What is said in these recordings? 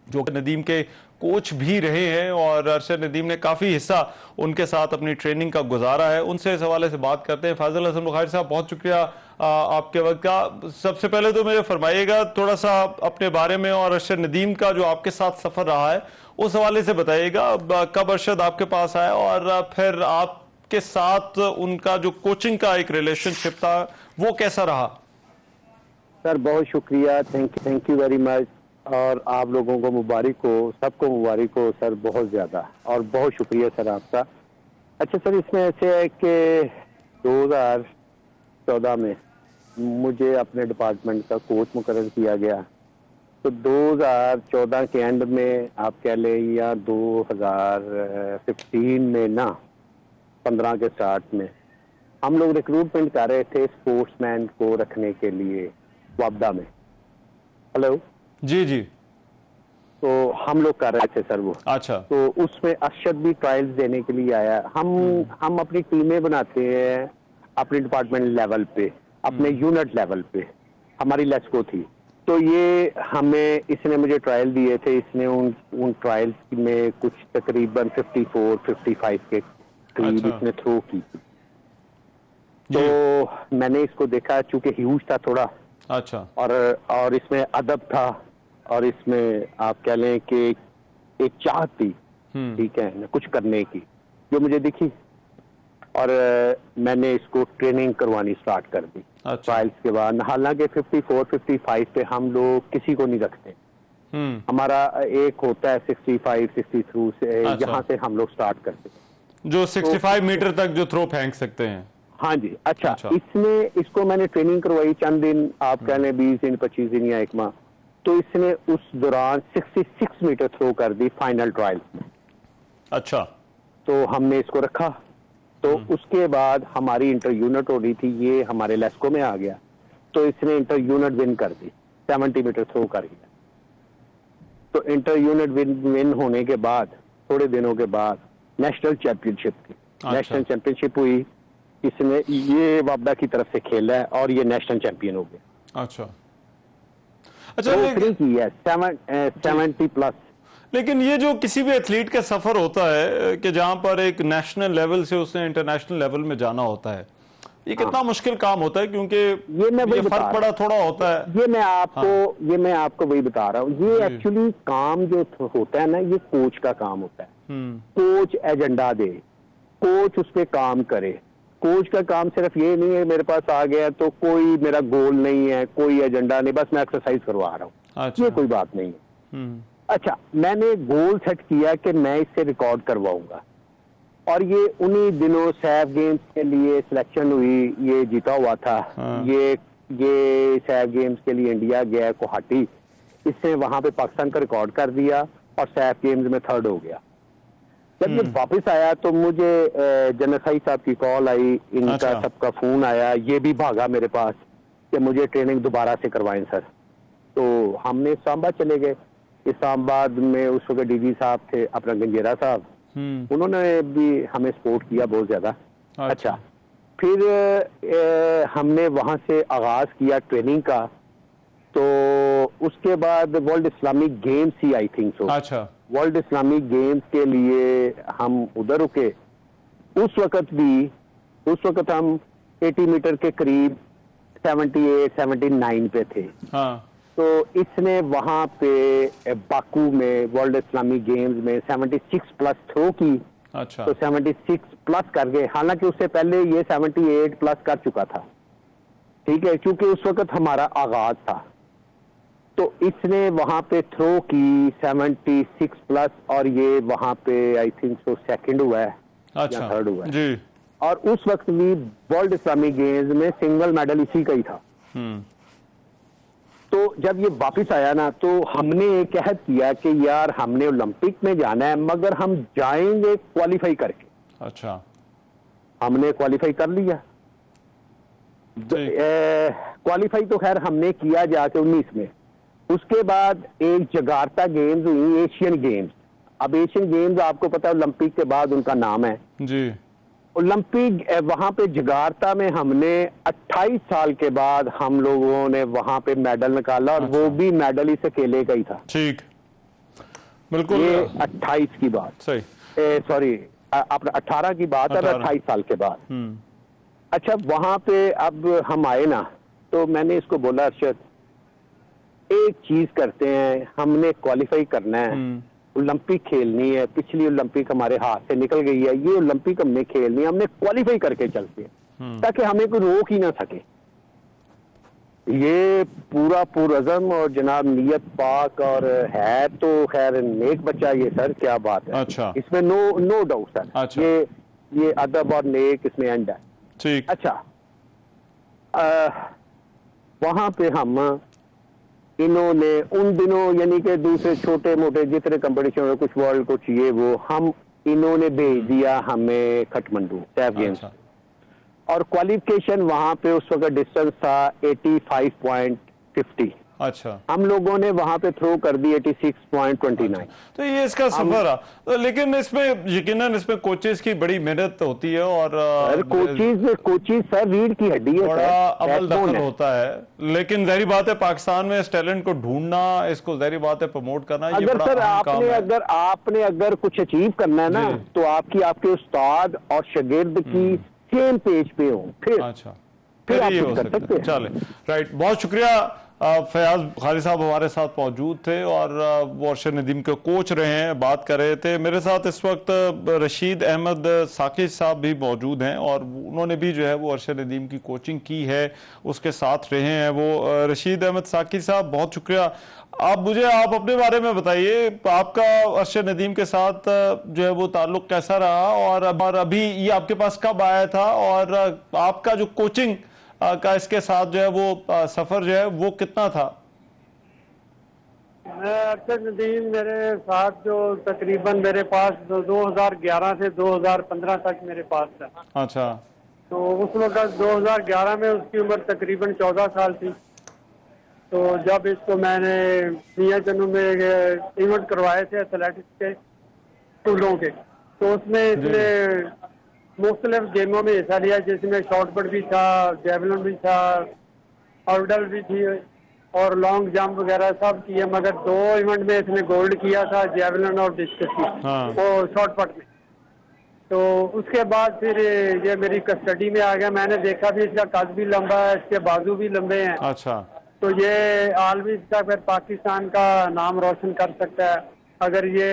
जो नदीम के कोच भी रहे हैं और अरशद नदीम ने काफ़ी हिस्सा उनके साथ अपनी ट्रेनिंग का गुजारा है। उनसे इस हवाले से बात करते हैं। फाजिल हसन बुखारी साहब, बहुत शुक्रिया आपके वक्त का। सबसे पहले तो मुझे फरमाइएगा थोड़ा सा अपने बारे में और अरशद नदीम का जो आपके साथ सफ़र रहा है उस हवाले से बताइएगा। कब अरशद आपके पास आया और फिर आपके साथ उनका जो कोचिंग का एक रिलेशनशिप था वो कैसा रहा? सर बहुत शुक्रिया, थैंक यू वेरी मच। और आप लोगों को मुबारक हो, सबको मुबारक हो सर, बहुत ज़्यादा, और बहुत शुक्रिया सर आपका। अच्छा सर, इसमें ऐसे है कि 2014 में मुझे अपने डिपार्टमेंट का कोच मुकर्रर किया गया। तो 2014 के एंड में आप कह लें या 2015 में ना 15 के स्टार्ट में हम लोग रिक्रूटमेंट कर रहे थे स्पोर्ट्समैन को रखने के लिए वापदा में। हेलो जी जी। तो हम लोग कर रहे थे सर वो। अच्छा। तो उसमें अरशद भी ट्रायल्स देने के लिए आया। हम अपनी टीमें बनाते हैं अपने डिपार्टमेंट लेवल पे, अपने यूनिट लेवल पे। हमारी लेस्को थी, तो ये हमें इसने मुझे ट्रायल दिए थे। इसने उन ट्रायल्स में कुछ तकरीबन 54-55 के करीब इसने थ्रो की। तो मैंने इसको देखा, चूंकि ह्यूज था थोड़ा। अच्छा। और इसमें अदब था, और इसमें आप कह लें कि एक चाहत थी, ठीक है, कुछ करने की, जो मुझे दिखी। और मैंने इसको ट्रेनिंग करवानी स्टार्ट कर दी। अच्छा। ट्रायल्स के बाद, हालांकि 54-55 पे हम लोग किसी को नहीं रखते। हमारा एक होता है 65-63 से। अच्छा। यहाँ से हम लोग स्टार्ट करते हैं, जो 65 मीटर तक जो थ्रो फेंक सकते हैं। हाँ जी। अच्छा। इसको मैंने ट्रेनिंग करवाई चंद दिन, आप कह लें 20 दिन 25 दिन या एक माह। तो इसने उस दौरान 66 मीटर थ्रो कर दी फाइनल ट्रायल में। अच्छा। तो हमने इसको रखा। तो उसके बाद हमारी इंटर यूनिट हो रही थी, ये हमारे लेस्को में आ गया। तो इसने इंटर यूनिट विन कर दी, 70 मीटर थ्रो कर गया। तो इंटर यूनिट विन होने के बाद थोड़े दिनों के बाद नेशनल चैंपियनशिप थी। नेशनल चैंपियनशिप हुई, इसने ये वापदा की तरफ से खेला है और ये नेशनल चैंपियन हो गया। अच्छा। अच्छा, तो की है 70 प्लस। लेकिन ये जो किसी भी एथलीट का सफर होता है कि जहां पर एक नेशनल लेवल से उसने इंटरनेशनल लेवल में जाना होता है, ये कितना मुश्किल काम होता है, क्योंकि ये फर्क बड़ा थोड़ा होता है। ये मैं आपको वही बता रहा हूँ। ये एक्चुअली काम जो होता है ना, ये कोच का काम होता है। कोच एजेंडा दे, कोच उस पर काम करे। कोच का काम सिर्फ ये नहीं है मेरे पास आ गया तो कोई मेरा गोल नहीं है, कोई एजेंडा नहीं, बस मैं एक्सरसाइज करवा रहा हूँ। अच्छा। ये कोई बात नहीं है। अच्छा, मैंने गोल सेट किया कि मैं इससे रिकॉर्ड करवाऊंगा, और ये उन्हीं दिनों सैफ गेम्स के लिए सिलेक्शन हुई, ये जीता हुआ था। ये सैफ गेम्स के लिए इंडिया गया गुवाहाटी, इसने वहां पे पाकिस्तान का रिकॉर्ड कर दिया और सैफ गेम्स में 3rd हो गया। जब ये वापस आया तो मुझे जनरल साहब की कॉल आई, इनका अच्छा। सबका फोन आया, ये भी भागा मेरे पास कि मुझे ट्रेनिंग दोबारा से करवाएं सर। तो हमने इस्लामाबाद चले गए। इस्लामाबाद में उस वक्त डीजी साहब थे, अपना गंजेरा साहब, उन्होंने भी हमें सपोर्ट किया बहुत ज्यादा। अच्छा। फिर हमने वहां से आगाज किया ट्रेनिंग का। तो उसके बाद वर्ल्ड इस्लामिक गेम्स ही आई थिंक सो। अच्छा। वर्ल्ड इस्लामिक गेम्स के लिए हम उधर रुके। उस वक्त हम 80 मीटर के करीब 78-79 पे थे। हाँ। तो इसने वहां पे बाकू में वर्ल्ड इस्लामिक गेम्स में 76 प्लस थ्रो की। अच्छा। तो 76 प्लस कर गए, हालांकि उससे पहले ये 78 प्लस कर चुका था, ठीक है, क्योंकि उस वक्त हमारा आगाज था। तो इसने वहां पे थ्रो की 76 प्लस, और ये वहां पे आई थिंक सो 2nd हुआ है। अच्छा। या 3rd हुआ है जी। और उस वक्त भी वर्ल्ड इस्लामिक गेम्स में सिंगल मेडल इसी का ही था। तो जब ये वापस आया ना, तो हमने एक अहद किया कि यार हमने ओलंपिक में जाना है, मगर हम जाएंगे क्वालिफाई करके। अच्छा। हमने क्वालिफाई कर लिया। क्वालिफाई तो खैर हमने किया जाके 19 में। उसके बाद एक जगार्ता गेम्स हुई, एशियन गेम्स। अब एशियन गेम्स आपको पता है ओलंपिक के बाद उनका नाम है जी। ओलंपिक वहां पे जगार्ता में हमने 28 साल के बाद हम लोगों ने वहां पे मेडल निकाला, और अच्छा। वो भी मेडल इस अकेले का ही था। ठीक। बिल्कुल। ये 28 की बात, सही, सॉरी अपना 18 की बात है, 28 साल के बाद। अच्छा, वहां पे अब हम आए ना, तो मैंने इसको बोला, अरशद एक चीज करते हैं, हमने क्वालिफाई करना है, ओलंपिक खेलनी है। पिछली ओलंपिक हमारे हाथ से निकल गई है, ये ओलंपिक हमने खेलनी है, हमने क्वालिफाई करके चलते हैं ताकि हमें कोई रोक ही ना सके। ये पूरा पुरअज़म और जनाब नियत पाक और है तो खैर नेक बच्चा ये सर, क्या बात है। अच्छा, इसमें नो डाउट सर। अच्छा, ये अदब और नेक इसमें एंड है। ठीक। अच्छा, वहां पे हम इन्होंने उन दिनों यानी कि दूसरे छोटे मोटे जितने कंपटीशन में कुछ वर्ल्ड कुछ ये वो, हम इन्होंने भेज दिया हमें खटमंडू सैफ गेम्स। और क्वालिफिकेशन वहां पे उस वक्त डिस्टेंस था 85.50। अच्छा, हम लोगों ने वहां पे थ्रो कर दी 86.29। अच्छा। तो ये इसका सफर रहा, तो लेकिन इसमें यकीनन इसमें कोचेस की बड़ी मेहनत होती है और कोचेस सर रीढ़ की हड्डी है, बड़ा अमल दखल होता है। लेकिन जाहिर बात है पाकिस्तान में इस टैलेंट को ढूंढना, इसको जाहिर बात है प्रमोट करना, ये अगर बड़ा सर अहम काम है। आपने अगर कुछ अचीव करना है ना, तो आपके उस्ताद और शागिर्द की सेम पेज पे हो, फिर अच्छा, फिर आप ये कुछ हो कर सकता सकते है। हैं। चले, राइट, बहुत शुक्रिया। फयाज खालिद साहब हमारे साथ मौजूद थे और वो अरशद नदीम के कोच रहे हैं, बात कर रहे थे। मेरे साथ इस वक्त रशीद अहमद साकिब साहब भी मौजूद हैं और उन्होंने भी जो है वो अरशद नदीम की कोचिंग की है, उसके साथ रहे हैं वो। रशीद अहमद साकिब साहब, बहुत शुक्रिया। आप अपने बारे में बताइए, आपका अरशद नदीम के साथ जो है वो ताल्लुक कैसा रहा और अभी ये आपके पास कब आया था, और आपका जो कोचिंग का इसके साथ जो है वो सफर जो है वो कितना था? मैं अरशद नदीम मेरे साथ जो तकरीबन मेरे पास 2011 से 2015 तक मेरे पास था। अच्छा, तो उस वक्त 2011 में उसकी उम्र तकरीबन 14 साल थी। तो जब इसको मैंने मियां चन्नू में इवेंट करवाए थे एथलेटिक्स के स्कूलों के, तो उसमें इसने मुख्तलिफ गेमों में हिस्सा लिया, जिसमें शॉटपुट भी था, जेवलिन भी था, हर्डल भी थी और लॉन्ग जंप वगैरह सब किए। मगर 2 इवेंट में इसने गोल्ड किया था, जेवलिन और डिस्कस की और शॉटपुट में। तो उसके बाद फिर ये मेरी कस्टडी में आ गया। मैंने देखा भी इसका कद भी लंबा है, इसके बाजू भी लंबे हैं। अच्छा, तो ये आलमी स्तर पर पाकिस्तान का नाम रोशन कर सकता है अगर ये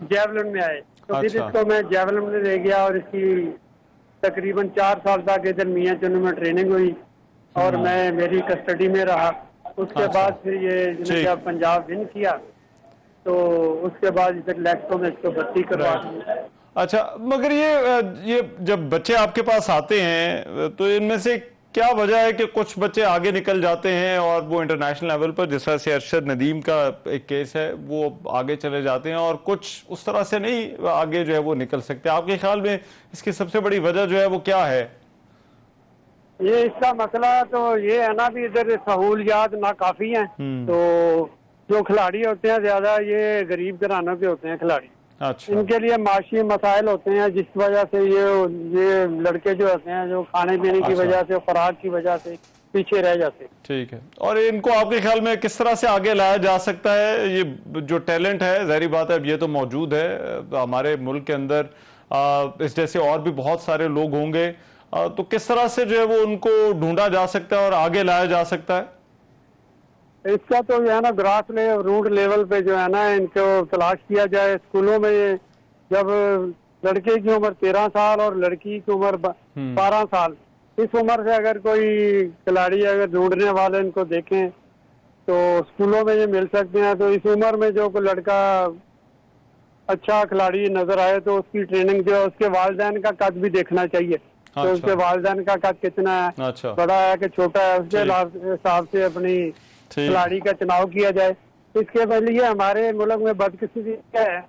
जेवलिन में आए। तो फिर इसको मैं जेवलिन में ले गया और इसकी तकरीबन 4 साल तक इधर मियां चन्नू में ट्रेनिंग हुई और मैं मेरी कस्टडी में रहा। उसके बाद फिर ये जब पंजाब विन किया तो उसके बाद फिर लेक्सो में इसको भर्ती करवा दी। अच्छा, मगर ये जब बच्चे आपके पास आते हैं तो इनमें से क्या वजह है कि कुछ बच्चे आगे निकल जाते हैं और वो इंटरनेशनल लेवल पर, जिस तरह से अरशद नदीम का एक केस है, वो आगे चले जाते हैं और कुछ उस तरह से नहीं आगे जो है वो निकल सकते? आपके ख्याल में इसकी सबसे बड़ी वजह जो है वो क्या है? ये इसका मसला तो ये है ना भी इधर सहूलियात ना काफी हैं। तो जो खिलाड़ी होते हैं ज्यादा ये गरीब घरानों के होते हैं खिलाड़ी। अच्छा, इनके लिए माशी मसाइल होते हैं, जिस वजह से ये लड़के जो होते हैं जो खाने पीने की वजह से, खुराक की वजह से पीछे रह जाते हैं। ठीक है, और इनको आपके ख्याल में किस तरह से आगे लाया जा सकता है? ये जो टैलेंट है, जाहिर बात है ये तो मौजूद है हमारे मुल्क के अंदर, इस जैसे और भी बहुत सारे लोग होंगे, तो किस तरह से जो है वो उनको ढूंढा जा सकता है और आगे लाया जा सकता है? इसका तो जो है ना ग्रास रूट लेवल पे जो है ना इनको तलाश किया जाए। स्कूलों में जब लड़के की उम्र 13 साल और लड़की की उम्र 12 साल, इस उम्र से अगर कोई खिलाड़ी अगर ढूंढने वाले इनको देखें तो स्कूलों में ये मिल सकते हैं। तो इस उम्र में जो कोई लड़का अच्छा खिलाड़ी नजर आए तो उसकी ट्रेनिंग जो है, उसके वालिदैन का कद भी देखना चाहिए। तो उसके वालिदैन का कद कितना है, बड़ा है कि छोटा है, उसके हिसाब से अपनी खिलाड़ी का चुनाव किया जाए। इसके लिए हमारे मुल्क में बदकिस्मती क्या है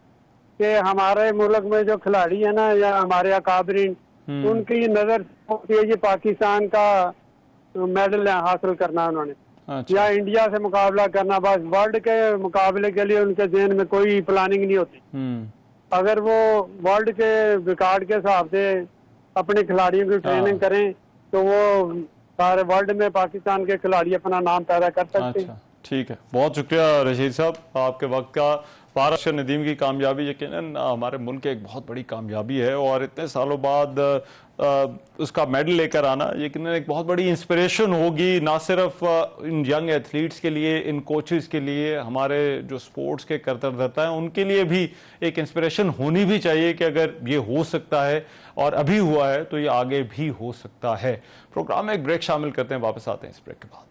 कि हमारे मुल्क में जो खिलाड़ी है ना या हमारे अकाबरीन, उनकी नजर होती है ये पाकिस्तान का मेडल हासिल करना उन्होंने, या इंडिया से मुकाबला करना। बस वर्ल्ड के मुकाबले के लिए उनके ज़हन में कोई प्लानिंग नहीं होती। अगर वो वर्ल्ड के रिकॉर्ड के हिसाब से अपने खिलाड़ियों की ट्रेनिंग करें तो वो सारे वर्ल्ड में पाकिस्तान के खिलाड़ी अपना नाम पैदा कर सकते हैं। ठीक है, बहुत शुक्रिया रशीद साहब आपके वक्त का। पारस नदीम की कामयाबी यकीनन हमारे मुल्क की एक बहुत बड़ी कामयाबी है और इतने सालों बाद उसका मेडल लेकर आना यकीनन एक बहुत बड़ी इंस्पिरेशन होगी, ना सिर्फ इन यंग एथलीट्स के लिए, इन कोचेस के लिए, हमारे जो स्पोर्ट्स के करतरदता हैं उनके लिए भी एक इंस्पिरेशन होनी भी चाहिए कि अगर ये हो सकता है और अभी हुआ है तो ये आगे भी हो सकता है। प्रोग्राम में एक ब्रेक शामिल करते हैं, वापस आते हैं इस ब्रेक के बाद।